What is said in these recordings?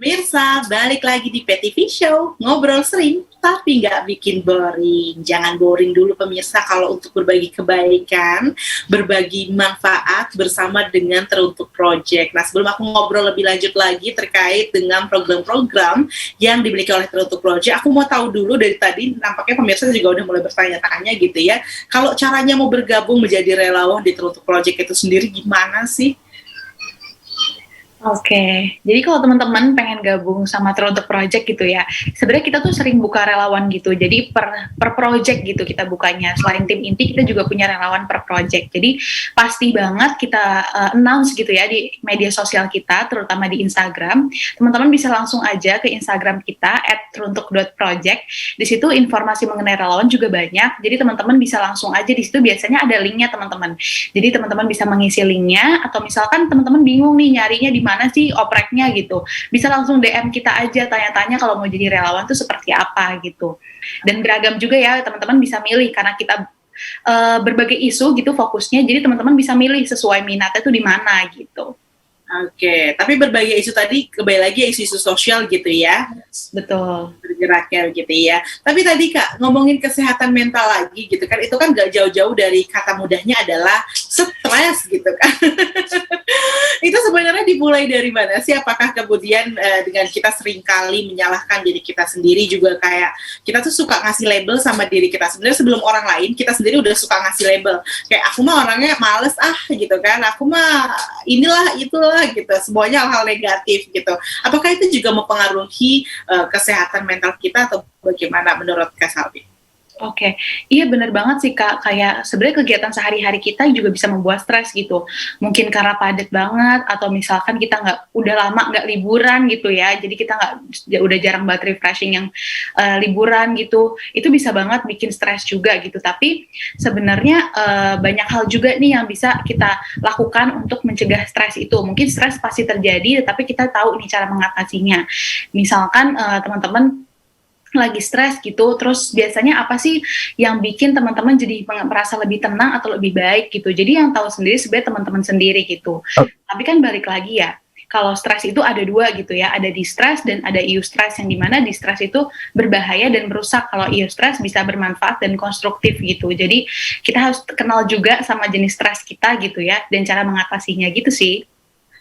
Pemirsa, balik lagi di PTV Show, ngobrol sering tapi nggak bikin boring. Jangan boring dulu pemirsa kalau untuk berbagi kebaikan, berbagi manfaat bersama dengan Teruntuk Project. Nah, sebelum aku ngobrol lebih lanjut lagi terkait dengan program-program yang dimiliki oleh Teruntuk Project, aku mau tahu dulu dari tadi, nampaknya pemirsa juga udah mulai bertanya-tanya gitu ya. Kalau caranya mau bergabung menjadi relawan di Teruntuk Project itu sendiri gimana sih? Oke, jadi kalau teman-teman pengen gabung sama Teruntuk Project gitu ya, sebenarnya kita tuh sering buka relawan gitu, jadi per project gitu kita bukanya. Selain tim inti, kita juga punya relawan per project. Jadi pasti banget kita announce gitu ya di media sosial kita, terutama di Instagram. Teman-teman bisa langsung aja ke Instagram kita @teruntuk.project. Di situ informasi mengenai relawan juga banyak. Jadi teman-teman bisa langsung aja di situ, biasanya ada linknya teman-teman. Jadi teman-teman bisa mengisi linknya, atau misalkan teman-teman bingung nih nyarinya di mana sih opreknya gitu, bisa langsung DM kita aja, tanya-tanya kalau mau jadi relawan tuh seperti apa gitu. Dan beragam juga ya, teman-teman bisa milih karena kita berbagai isu gitu fokusnya, jadi teman-teman bisa milih sesuai minatnya tuh di mana gitu. Oke, tapi berbagai isu tadi kembali lagi isu-isu sosial gitu ya. Betul. Bergeraknya gitu ya. Tapi tadi Kak, ngomongin kesehatan mental lagi gitu kan, itu kan gak jauh-jauh dari kata mudahnya adalah stres gitu kan. Itu sebenarnya dimulai dari mana sih? Apakah kemudian dengan kita seringkali menyalahkan diri kita sendiri juga, kayak kita tuh suka ngasih label sama diri kita. Sebenarnya sebelum orang lain, kita sendiri udah suka ngasih label. Kayak aku mah orangnya males gitu kan, aku mah inilah itulah gitu, semuanya hal-hal negatif gitu. Apakah itu juga mempengaruhi kesehatan mental kita atau bagaimana menurut Kak Salvi? Oke, iya benar banget sih Kak, kayak sebenarnya kegiatan sehari-hari kita juga bisa membuat stres gitu. Mungkin karena padat banget, atau misalkan kita udah lama nggak liburan gitu ya, jadi kita udah jarang banget refreshing yang liburan gitu, itu bisa banget bikin stres juga gitu. Tapi sebenarnya banyak hal juga nih yang bisa kita lakukan untuk mencegah stres itu. Mungkin stres pasti terjadi, tapi kita tahu nih cara mengatasinya. Misalkan teman-teman lagi stres gitu, terus biasanya apa sih yang bikin teman-teman jadi merasa lebih tenang atau lebih baik gitu. Jadi yang tahu sendiri sebenarnya teman-teman sendiri gitu. Tapi kan balik lagi ya, kalau stres itu ada dua gitu ya, ada distress dan ada eustress, yang dimana distress itu berbahaya dan merusak, kalau eustress bisa bermanfaat dan konstruktif gitu. Jadi kita harus kenal juga sama jenis stres kita gitu ya, dan cara mengatasinya gitu sih.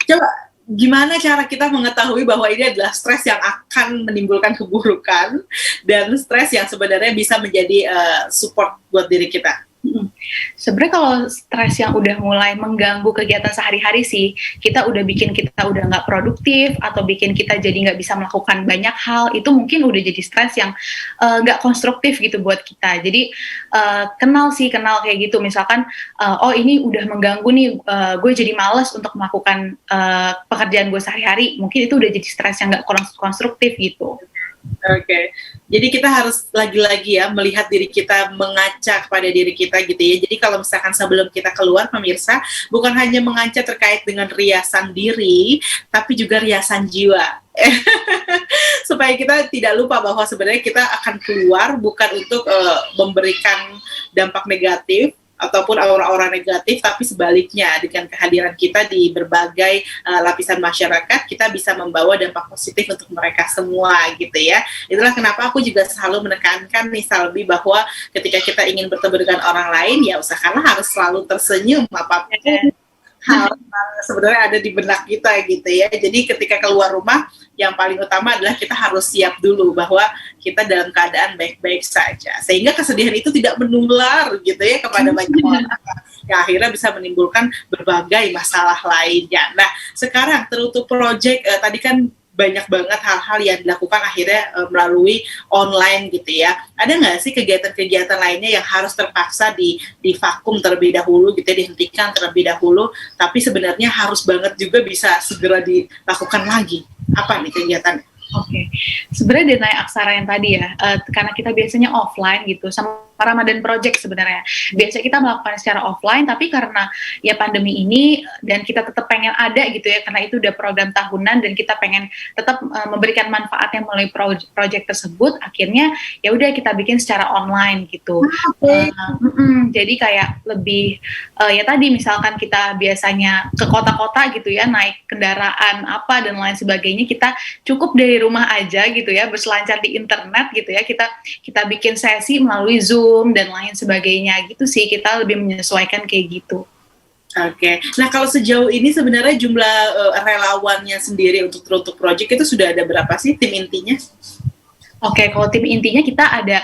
Coba gimana cara kita mengetahui bahwa ini adalah stres yang akan menimbulkan keburukan dan stres yang sebenarnya bisa menjadi support buat diri kita? Sebenarnya kalau stres yang udah mulai mengganggu kegiatan sehari-hari sih, kita udah nggak produktif atau bikin kita jadi nggak bisa melakukan banyak hal, itu mungkin udah jadi stres yang nggak konstruktif gitu buat kita. Jadi kenal kayak gitu, misalkan oh ini udah mengganggu nih, gue jadi malas untuk melakukan pekerjaan gue sehari-hari, mungkin itu udah jadi stres yang nggak konstruktif gitu. Oke, jadi kita harus lagi-lagi ya melihat diri kita, mengaca kepada diri kita gitu ya. Jadi kalau misalkan sebelum kita keluar pemirsa, bukan hanya mengaca terkait dengan riasan diri, tapi juga riasan jiwa. Supaya kita tidak lupa bahwa sebenarnya kita akan keluar bukan untuk memberikan dampak negatif ataupun aura-aura negatif, tapi sebaliknya dengan kehadiran kita di berbagai lapisan masyarakat, kita bisa membawa dampak positif untuk mereka semua gitu ya. Itulah kenapa aku juga selalu menekankan nih Salvi, bahwa ketika kita ingin bertemu dengan orang lain, ya usahakanlah harus selalu tersenyum apapun hal sebenarnya ada di benak kita gitu ya. Jadi ketika keluar rumah, yang paling utama adalah kita harus siap dulu bahwa kita dalam keadaan baik-baik saja, sehingga kesedihan itu tidak menular gitu ya kepada banyak orang, yang akhirnya bisa menimbulkan berbagai masalah lainnya. Nah, sekarang Teruntuk Project tadi kan banyak banget hal-hal yang dilakukan akhirnya melalui online gitu ya. Ada nggak sih kegiatan-kegiatan lainnya yang harus terpaksa di vakum terlebih dahulu gitu ya, dihentikan terlebih dahulu, tapi sebenarnya harus banget juga bisa segera dilakukan lagi? Apa nih kegiatan? Oke, sebenarnya Denai Aksara yang tadi ya, karena kita biasanya offline gitu, sama Ramadan Project sebenarnya. Biasanya kita melakukan secara offline, tapi karena ya pandemi ini dan kita tetap pengen ada gitu ya, karena itu udah program tahunan dan kita pengen tetap memberikan manfaat yang melalui project tersebut, akhirnya ya udah kita bikin secara online gitu. Jadi kayak lebih ya tadi misalkan kita biasanya ke kota-kota gitu ya, naik kendaraan apa dan lain sebagainya, kita cukup dari rumah aja gitu ya, berselancar di internet gitu ya, kita bikin sesi melalui Zoom dan lain sebagainya gitu sih, kita lebih menyesuaikan kayak gitu. Oke. Nah, kalau sejauh ini sebenarnya jumlah relawannya sendiri untuk True Talk Project itu sudah ada berapa sih tim intinya? Oke, kalau tim intinya kita ada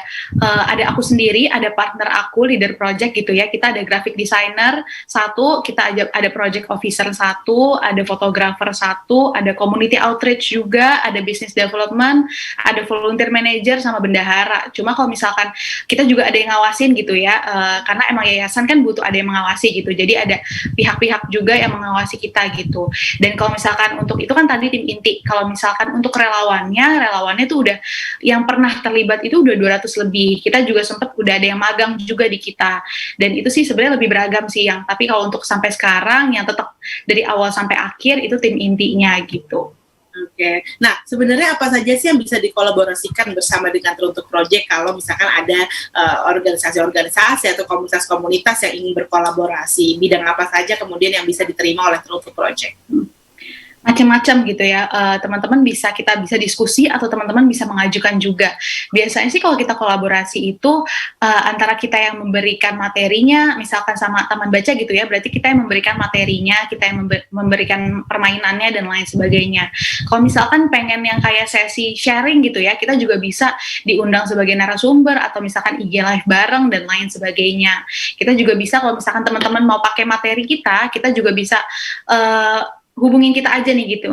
aku sendiri, ada partner aku, leader project gitu ya. Kita ada graphic designer satu, kita ada project officer satu, ada fotografer satu, ada community outreach juga, ada business development, ada volunteer manager sama bendahara. Cuma kalau misalkan kita juga ada yang ngawasin gitu ya, karena emang yayasan kan butuh ada yang mengawasi gitu. Jadi ada pihak-pihak juga yang mengawasi kita gitu. Dan kalau misalkan untuk itu kan tadi tim inti. Kalau misalkan untuk relawannya tuh udah yang pernah terlibat itu udah 200 lebih. Kita juga sempat udah ada yang magang juga di kita. Dan itu sih sebenarnya lebih beragam sih yang. Tapi kalau untuk sampai sekarang yang tetap dari awal sampai akhir itu tim intinya gitu. Oke. Nah, sebenarnya apa saja sih yang bisa dikolaborasikan bersama dengan True Talk Project kalau misalkan ada organisasi-organisasi atau komunitas-komunitas yang ingin berkolaborasi? Bidang apa saja kemudian yang bisa diterima oleh True Talk Project? Macam-macam gitu ya, teman-teman kita bisa diskusi atau teman-teman bisa mengajukan juga. Biasanya sih kalau kita kolaborasi itu antara kita yang memberikan materinya, misalkan sama teman baca gitu ya, berarti kita yang memberikan materinya, kita yang memberikan permainannya dan lain sebagainya. Kalau misalkan pengen yang kayak sesi sharing gitu ya, kita juga bisa diundang sebagai narasumber atau misalkan IG live bareng dan lain sebagainya. Kita juga bisa kalau misalkan teman-teman mau pakai materi kita juga bisa hubungin kita aja nih gitu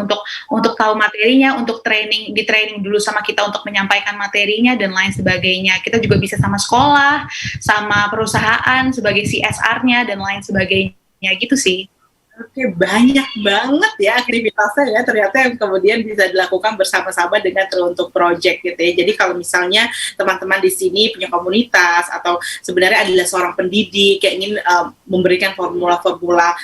untuk tahu materinya, untuk di training dulu sama kita untuk menyampaikan materinya dan lain sebagainya. Kita juga bisa sama sekolah, sama perusahaan sebagai CSR-nya dan lain sebagainya gitu sih. Oke, banyak banget ya aktivitasnya ya ternyata yang kemudian bisa dilakukan bersama-sama dengan True Talk Project gitu ya. Jadi kalau misalnya teman-teman di sini punya komunitas atau sebenarnya adalah seorang pendidik yang ingin memberikan formula-formula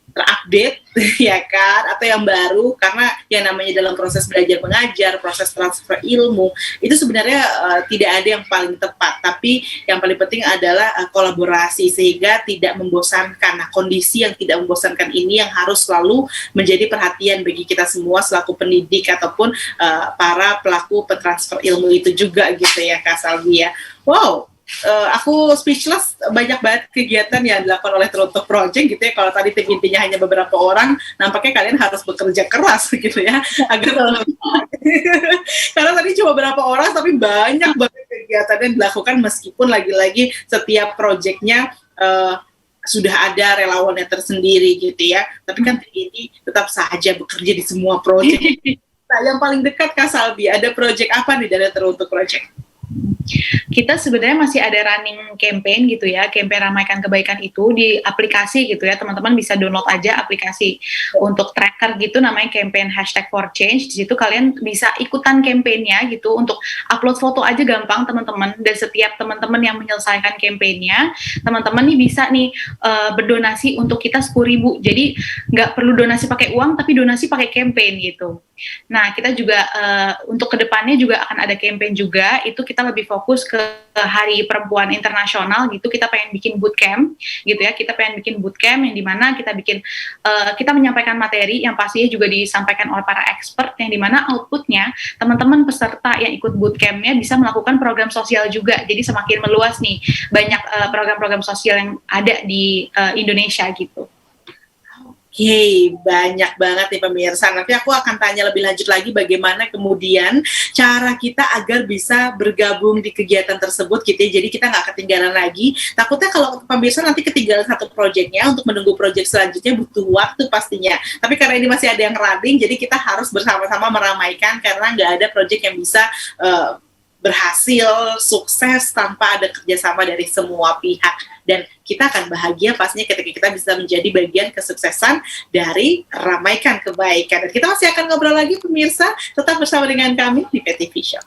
terupdate ya kan, atau yang baru, karena yang namanya dalam proses belajar mengajar, proses transfer ilmu itu sebenarnya tidak ada yang paling tepat, tapi yang paling penting adalah kolaborasi sehingga tidak membosankan. Nah, kondisi yang tidak membosankan ini yang harus selalu menjadi perhatian bagi kita semua selaku pendidik ataupun para pelaku pentransfer ilmu itu juga gitu ya Kak Salvi ya. Wow, aku speechless, banyak banget kegiatan yang dilakukan oleh True Talk Project gitu ya. Kalau tadi tim intinya hanya beberapa orang, nampaknya kalian harus bekerja keras gitu ya agar karena tadi cuma beberapa orang tapi banyak banget kegiatan yang dilakukan meskipun lagi-lagi setiap projectnya sudah ada relawannya tersendiri gitu ya. Tapi kan tim ini tetap saja bekerja di semua project. Nah, yang paling dekat Kak Salvi, ada project apa nih dari True Talk Project? Kita sebenarnya masih ada running campaign gitu ya, campaign ramaikan kebaikan itu di aplikasi gitu ya, teman-teman bisa download aja aplikasi untuk tracker gitu, namanya campaign #4change. Di situ kalian bisa ikutan campaignnya gitu, untuk upload foto aja gampang teman-teman, dan setiap teman-teman yang menyelesaikan campaignnya, teman-teman nih bisa nih berdonasi untuk kita 10.000, jadi nggak perlu donasi pakai uang, tapi donasi pakai campaign gitu. Nah, kita juga untuk kedepannya juga akan ada campaign juga, itu kita lebih fokus ke Hari Perempuan Internasional gitu. Kita pengen bikin bootcamp gitu ya, kita pengen bikin bootcamp yang dimana kita bikin kita menyampaikan materi yang pastinya juga disampaikan oleh para expert, yang dimana outputnya teman-teman peserta yang ikut bootcampnya bisa melakukan program sosial juga, jadi semakin meluas nih, banyak program-program sosial yang ada di Indonesia gitu. Oke, banyak banget nih pemirsa. Nanti aku akan tanya lebih lanjut lagi bagaimana kemudian cara kita agar bisa bergabung di kegiatan tersebut gitu ya. Jadi kita nggak ketinggalan lagi. Takutnya kalau pemirsa nanti ketinggalan satu proyeknya, untuk menunggu proyek selanjutnya butuh waktu pastinya. Tapi karena ini masih ada yang running, jadi kita harus bersama-sama meramaikan, karena nggak ada proyek yang bisa berhasil, sukses tanpa ada kerjasama dari semua pihak. Dan kita akan bahagia pastinya ketika kita bisa menjadi bagian kesuksesan dari ramaikan kebaikan. Dan kita masih akan ngobrol lagi pemirsa, tetap bersama dengan kami di PTV Show.